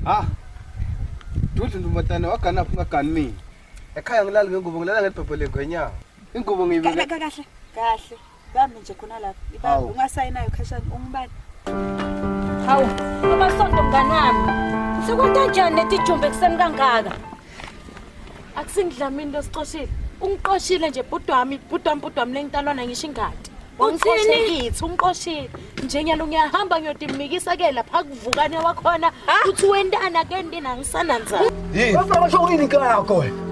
Ha. Duthi ndumatana wakana phunga kanimi. Ekhaya ngilala ngengubo ngilala ngebhebhele ngwenyawo. Ingubo ngiyibeke. Kahle. Bami nje khona lapha. Ibambe ungasayinayo khashani ungibani. Hawu, abasonto mngani wami. Sekwenta njani netijumbe kuseni kangaka? Akusingidlamini lo siqoshile. Ungiqoshile nje bhuti wami lengitalwana ngisho ingadi. Uthini? Ungiqoshile. Nje nyalo ngiyahamba ngiyotimikisa ke lapha kuvukane wakhona uthi wendana ke ndina ngisananza. Yini? Ufaka shokini inkinga yakho wena.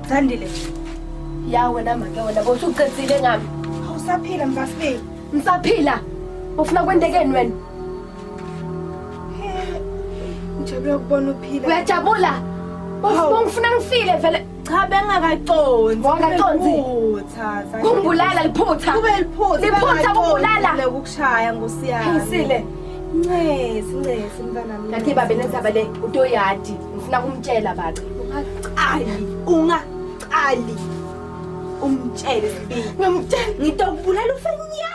Zandile. Ya wena wena bosuqedzile ngami. Awusaphila mfasibeli. Ngisaphila. Ufuna kwendekeni wena? Ngijabule ukubona uphila. Uyajabula? Ufuna ngifile vele. Cha bengakaconsi. Wangaconsi? Kumbulala liphutha. Kube liphutha. Liphutha kumbulala. Ukushaya ngosiyami. Ngisile. Ncesi mntanami. Kanti babe nenzaba le utoyadi. Ngifuna kumtshela baqa. Ungaqali. Umtshele sibili. Ngimtshela Ngitokubulala ufanya.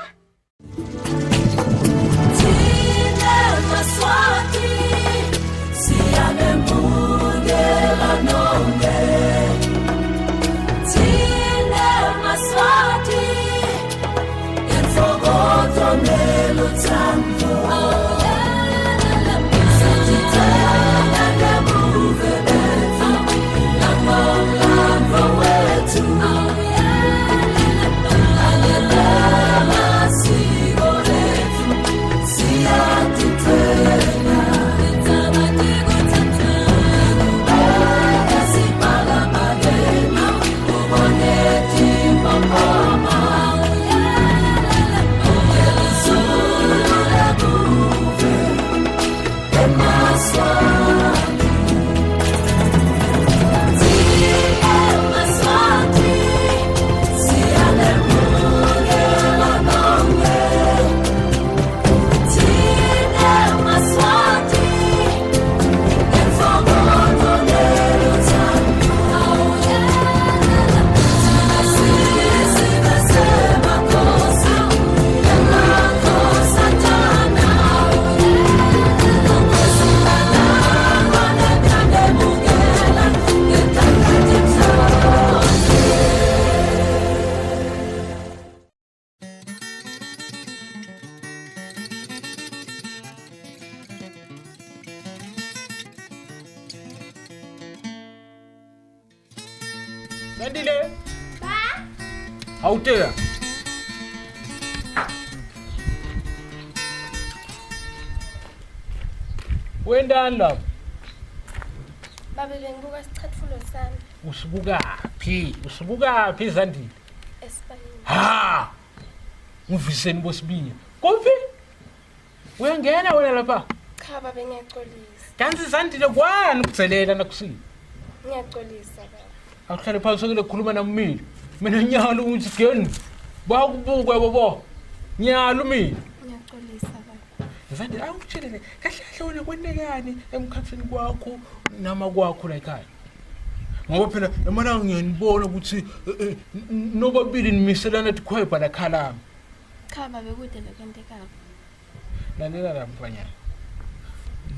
Sandile. Ba? Hautea. Wendani lapho? Babe bengibuka sicathulo sami. Usibukaphi Sandile? Esibayeni. Ha! Nguviseni bosibili. Kuphi? Uyangena wena lapha? Cha babe ngiyaxolisa. Kanti Sandile kwani ukugcelela nakusini? Ngiyaxolisa baba. Akuhlale phansi sokule khuluma namini. Mina nyalo ukuthi geni. Bakubuka yabo. Nyalo mina. Ngiyaxolisa baba. Sandile awukutshelele kahle wena kwendekani emkhathini kwakho nama kwakho la ekhaya. Ngoba phela emalanga ngiyanibona ukuthi nobabili nimiselana tikhwepha la khalama. Cha babe kude lokwentekayo. Lalela la mfanyana.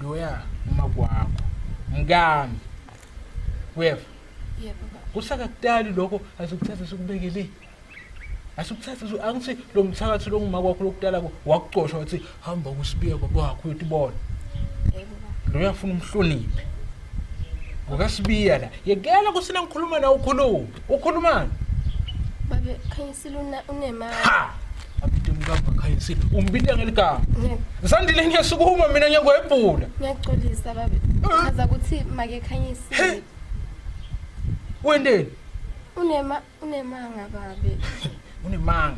Loya uma kwakho. Mngami. Weva. Yebo baba. Kusakudali lokho asukuthatha sikubekele. Asukuthatha angithi lo mthakathi lo nguma kwakho lokudala wakucosha wathi hamba kusibiya kwakho uyotibona. Yebo baba. Lo uyafuna umhloniphe. Ngokasibiya la. Yekela kusina ngikhuluma na ukhulumani? Babe khanyisile unemali. Ha! Abide mngamba khanyisile. Umbile ngeligama. Sandile ngiyasukuma mina ngiyakwebhula. Ngiyaxolisa babe. Chaza ukuthi make khanyisile. Wendeni? Unemanga babe. Unemanga.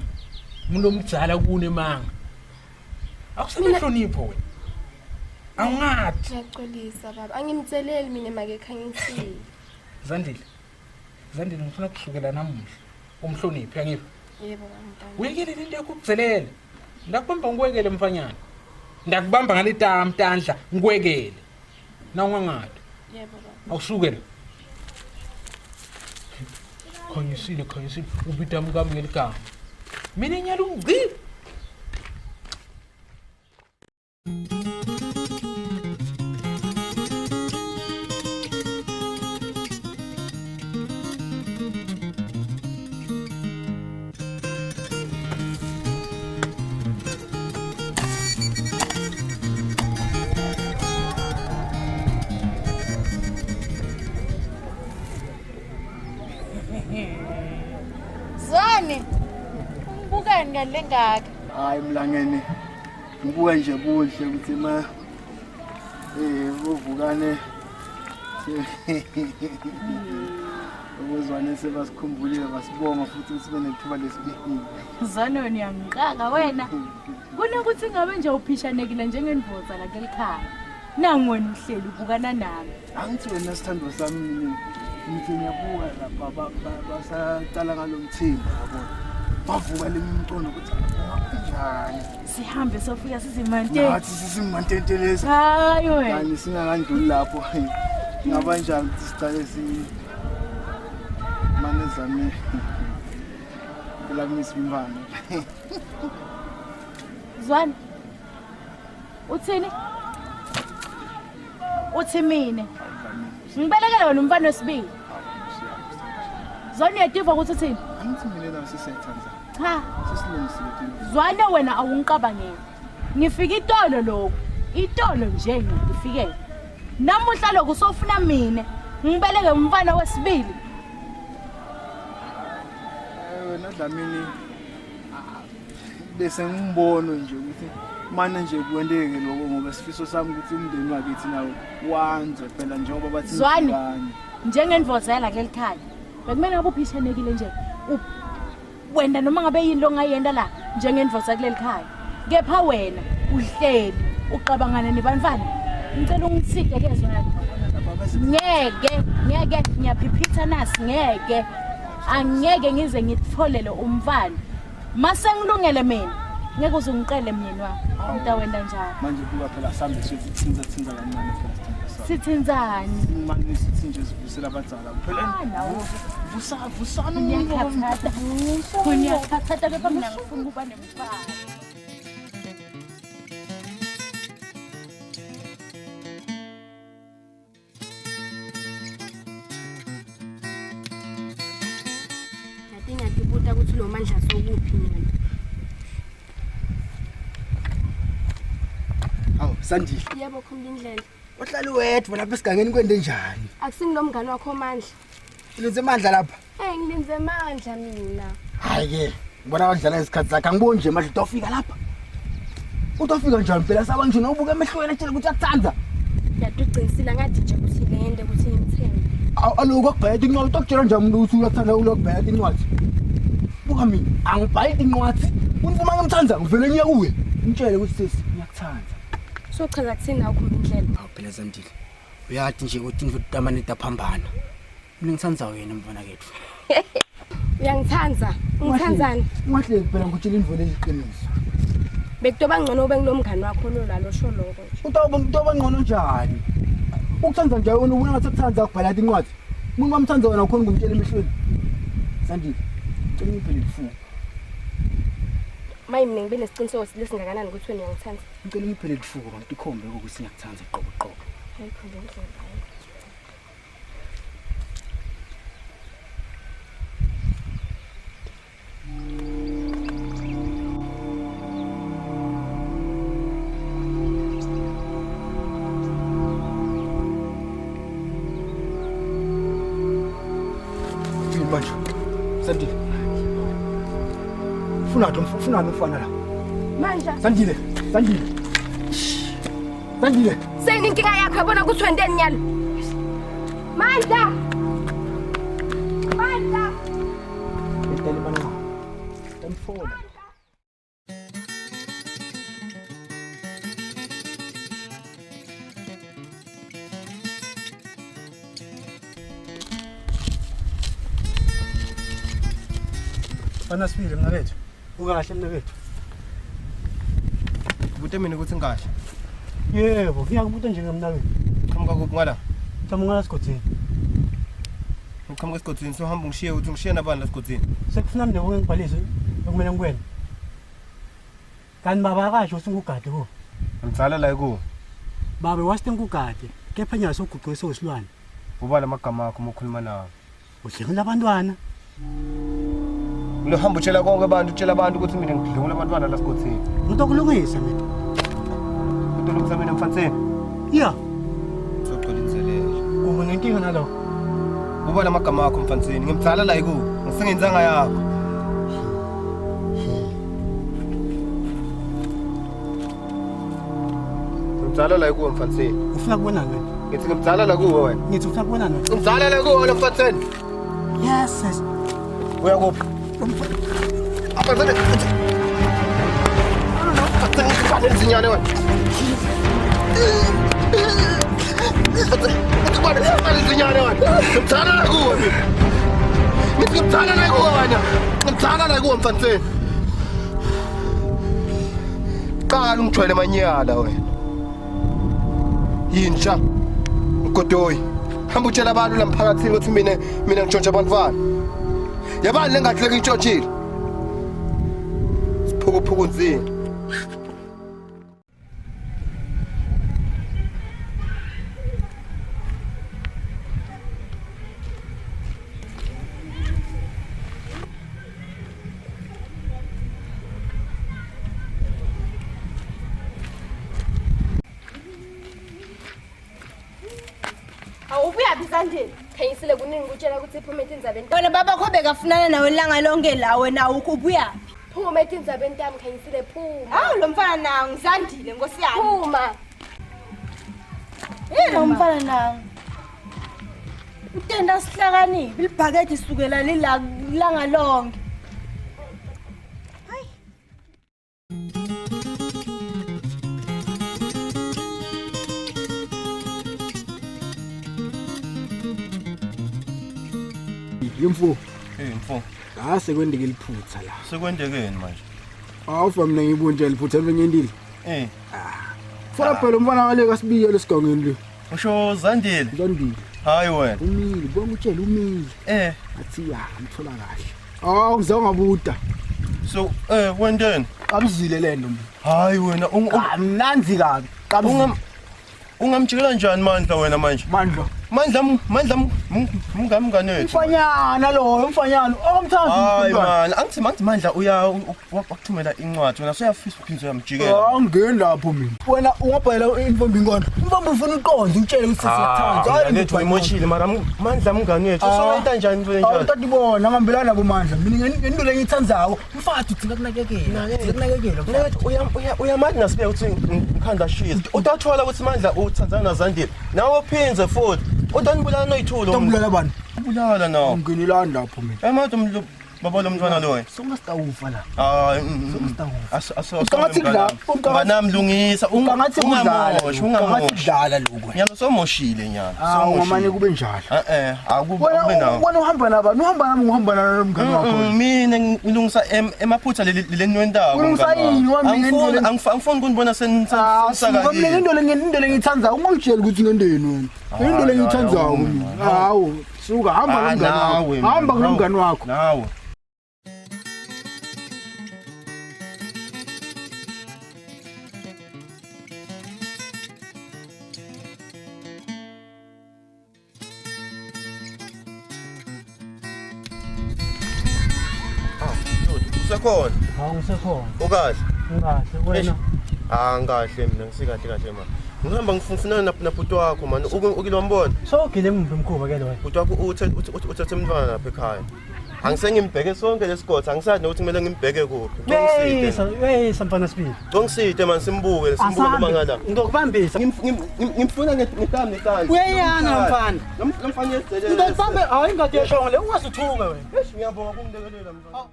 Umuntu omdala kunemanga. Akusenehlonipho wena. Awungathi. Ngiyaxolisa baba. Angimtseleli mina make khanyisile. Zandile ngifuna kusukela namuhla. Umhloniphi yangiba. Yebo baba. Uyekele into yakho ukuzelela. Ndakubamba ngikwekele mfanyana. Ndakubamba ngale tamtandla ngikwekele. Na ungangathi. Yebo baba. Awusukela. Khanyisile ubita mkami ngeligama. Mina nyalo ngci. Zwane. Ungibukani ngale ngaka? Hayi mlangene. Ngibuka nje kuhle ukuthi uvukane. Ukuzwane sebasikhumbulile basibonga futhi sibe nethuba lesibili. Zwane wena uyangiqaka wena. Kunokuthi ngabe nje uphishanekile njengendvodza lakelikhaya. Nangu wena uhleli ubukana nami. Angithi wena sithando sami ngithi ngiyabuka lapha basaqala ngalomthimba yabona. Bavuka lemimcono ukuthi njani. Sihambe sofika sizimante. Nathi sisimantente lezi. Hayi wena. Kani singakandluli lapho. Ngaba njani ukuthi siqale manezame. Kulamisa imbana. Zwane. Uthini? Uthi mina. Ngibelekele wena umfana wesibili. Zwane uyativa ukuthi uthini? Angithi mina la sisayithanza. Cha. Sesilungisile. Zwane wena awungiqabangela. Ngifika itolo lokho. Itolo nje ngifikele. Namuhla lokho usofuna mina. Ngibeleke umfana wesibili. Wena Dlamini bese ngibona nje ukuthi manje nje kwendeke lokho ngoba sifiso sami ukuthi umndeni wakithi nawo wanze phela njengoba bathi Zwane njengendvozela kelikhaya bekumele ngabe uphishanekile nje wena noma ngabe yini lo ngayenda la njengendvodza kulelikhaya kepha wena uhleli uqabangana nebantwana ngicela ungithike ke Zwane ngeke ngiyaphiphitha nasi ngeke angeke ngize ngitfolele umfana mase ngilungele mina ngeke uzungiqele myeni wami umntawenda njalo manje kuba phela sambe sithi thinza kancane phela sithinzani manje sithi nje sivusela abadzala phela vusana ngiyakhathatha kepha mina ngifuna ukuba nemfana. Ngiyadibuta ukuthi lo mandla sokuphi mina. Awu Sandile. Yebo khumba indlela. Uhlala wedwa lapha esigangeni kwende njani? Akusinginomngane wakho amandla. Ulenze amandla lapha? Ngilenze amandla mina. Hayi ke, ngibona badlala isikhathi zakhe angiboni nje manje utofika lapha. Utofika njani phela saba nje nobuka emehlweni etshela ukuthi akuthanza. Ngiyaducisila ngathi nje ukuthi lende ukuthi ngimthembe. Aloku akubhayela incwadi utokutshela njani umuntu ukuthi uyakuthanda ukubhayela incwadi. Buka mina, angibhayela incwadi. Unifuma ngimthanza ngivele ngiya kuwe. Ngitshele ukuthi sisi ngiyakuthanda. So chaza kuthini nawe khumba indlela? Awu phela Sandile. Uyathi nje ukuthi indvodana amanita aphambana. Mina ngithandza wena mfana kethu. Uyangithanza? Ngithanzani? Ungahleki phela ngikutshela indvodana eziqiniso. Bekutoba ngcono ube ngilomngane wakho lo la lo sho lokho nje. Utoba ngcono njani? Ukuthanza nje wena ubona ngathi akuthanza ukubhala incwadi. Umuntu wamthanza wena ukhona ngumtshela emehlweni. Sandile, ngicela ngiphele ifuku. Mayi mina ngibe nesiqiniseko lesingakanani ukuthi wena uyangithanza. Ngicela ngiphele ifuku bantu ikhombe ukuthi ngiyakuthanza qoqo. Hayi khumba indlela. Manje Sandile. Ufuna umfana la. Manje Sandile. Seyininkinga yakho yabona ukuthi wendeni nyalo. Manje. Ngicela imali. Tamfola. Mfana Sibili mnawethu. Ukahle mnawethu. Ubute mina ukuthi ngahle. Yebo, ngiyakubuta nje ngemnawethu. Qhamuka kuphi ngala? Thama ngala sigodini. Uqhamuka esigodini sohamba ungishiye uthi ngishiye nabani la sigodini. Sekufuna mnene ngibhalise okumele ngikwena. Kanti baba akasho usungugade ko. Ngitsala la ku. Baba wasitenkugade, kepha nya soguqwe sosilwane. Ubala amagama akho mokhuluma nawo. Uhlengela abantwana. Lo hamba utshela konke abantu utshela abantu ukuthi mina ngidlula abantwana la sigodini. Umuntu okulungisa mina. Utolungisa mina mfanseni. Ya, Soqolinzelele. ubona inkinga nalo. Ubala amagama akho mfanseni. Ngimtsala la ku. Ngisengenzanga yakho. Ngimtsala la ku mfanseni. Ufuna kubona ngani? Ngithi ngimtsala la kuwe wena. Ngithi ufuna kubona ngani? Ngimtsala la kuwe wena mfanseni. Yes. Uyakuphi? Mfanseni. Mfanseni zinyane wena. Mfanseni zinyane wena. Ngimtsala la kuwe mina. Ngithi ngimtsala la kuwe wena. Ngimtsala la kuwe mfanseni. Qala ungithwele manyala wena. Yintsha ugodoyi hamba utshela abantu la mphakathini ukuthi mina ngitshontsha abantwana yabani lengahleki ngitshontshile siphukuphuku unzini Awubuya bizandeni. Khanyisile kuningi ukutshela ukuthi iphume endzabeni. Wena baba kho bekafunana nawe langa lonke la wena ukuphuya. Phuma endzabeni tami khanyisile phuma. Hawu lo mfana nawo ngizandile Nkosi yami. Phuma. Lo mfana nawo. Utenda sihlakaniphi libhakede isukela langa lonke. Yimfu. mfo Sekwendeke liphutha la. sekwendekeni manje Awufa mina ngibunje liphutha lenyendile. Funa phela umfana wale kaSibili lesigangeni le. usho Zandile Ngandile. hayi wena Umile, bonke utshela umile. Athi ya, ngithola kahle. Ngizange ngabuda. so wendeni Kamzile lento mina. hayi wena Mnanzi kabi. ungamjikela njani Mandla wena manje Mandla mngamnganethu Mfanyana lo, mfanyana. Omthanzi. hayi man angithi Mandla wakuthumela incwadi wena soyafisa uphindze uyamjikela Angeni lapho mina. Wena ungabhala imfombi inkondlo. Imfombi ufuna uqonde utshele ukuthi siyathanda. hayi ngithi uyimoshile mara Mandla mnganethu sowenza njani into enjalo Awutati bona ngambelana nabo Mandla. Mina ngento lengithandzako. Mfati udinga kunakekela. Kunakekela. uyamani nasibe ukuthi ngikhanda shiza utathola ukuthi Mandla uthandzana naZandile nawe uphinze futhi udanibulala noyithulo Tambulala bani? ubulala nawo Nginilana lapho mina. emathi baba lo mntwana loyo Songasitawufa la. hayi Uqangathi kudlala, banamlungisa Ungathi kudlala. ungamoshi Kudlala lokho. nyalo somoshile nyalo Ngamane kube njalo. akube nawo Wena uhamba nabani? Uhamba nami ngihamba nomngane wakho. mina ngilungisa emaphutha lelenwendako Ulungisa yini wami ngendlela? angifuni ukunibona Mina into lengithandzako ungangitshela ukuthi ngendeni wena. Into lengithandzako mina. Hawu, suka hamba nomngane wakho. Hamba nomngane wakho. nawe usekhona Ngisekhona. ukahle Ngahle wena. Ngahle mina ngisikahle ma ngihamba ngifuna nabhuti wakho manje ukilambona Sogile emva emkhuba ke lo wena. bhuti wakho uthathe umntwana lapha ekhaya angisengimbheke sonke lesigodi angisazi nokuthi kumele ngimbheke kuphi Weyisa mfana Sibili. ngongiside manje simbuke mangala Ngizokubambisa. ngimfuna ngitami neqanda Uyayana mfana. lo mfana yesele Ngizobambe hayi ingadi yeshongo le ungasithuka wena. ngiyabonga ukungilekelela mfana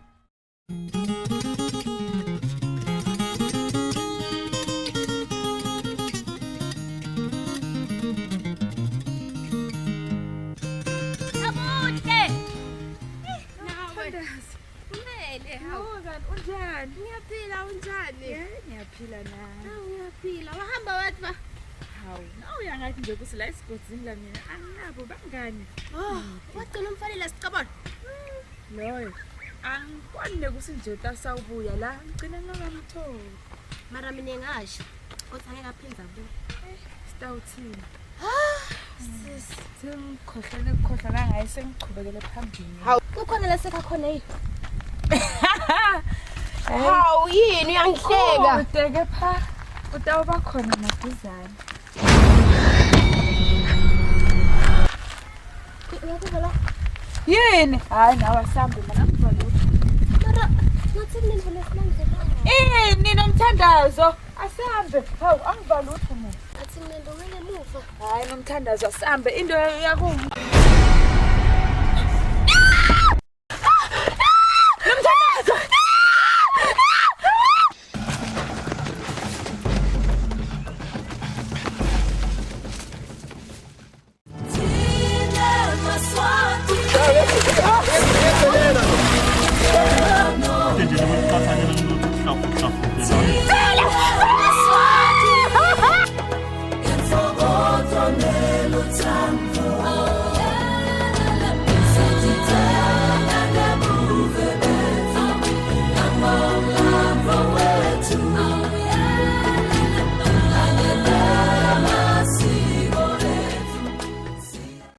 Kumele. Uyaphila. Wahamba wathi ba? Hawu, nawuyangathi nje ukuthi la esigodini la mina anginabo bangani. Wagcina umfanele sicabona. Loyo. Angikwane kuthi nje tasawubuya la ngicina ngingamtholi. Mara mina ngasho. Kodwa ngeke aphinda bu. Stawuthini. Sengikhohlana ngaye sengichubekele phambili. Hawu, kukhona lasekha khona yini? Hawu yini uyangihleka? Udeke pha. Utawuba khona maduzane. Uyakuzwa Yini? Hayi nawe asambe mina ngivalutho. Mara ngathi kunendlela esimanzela. Nina mthandazo. Asambe. Hawu angivalutho mina. Ngathi kunendlela emuva. Hayi nomthandazo asambe into yakumi.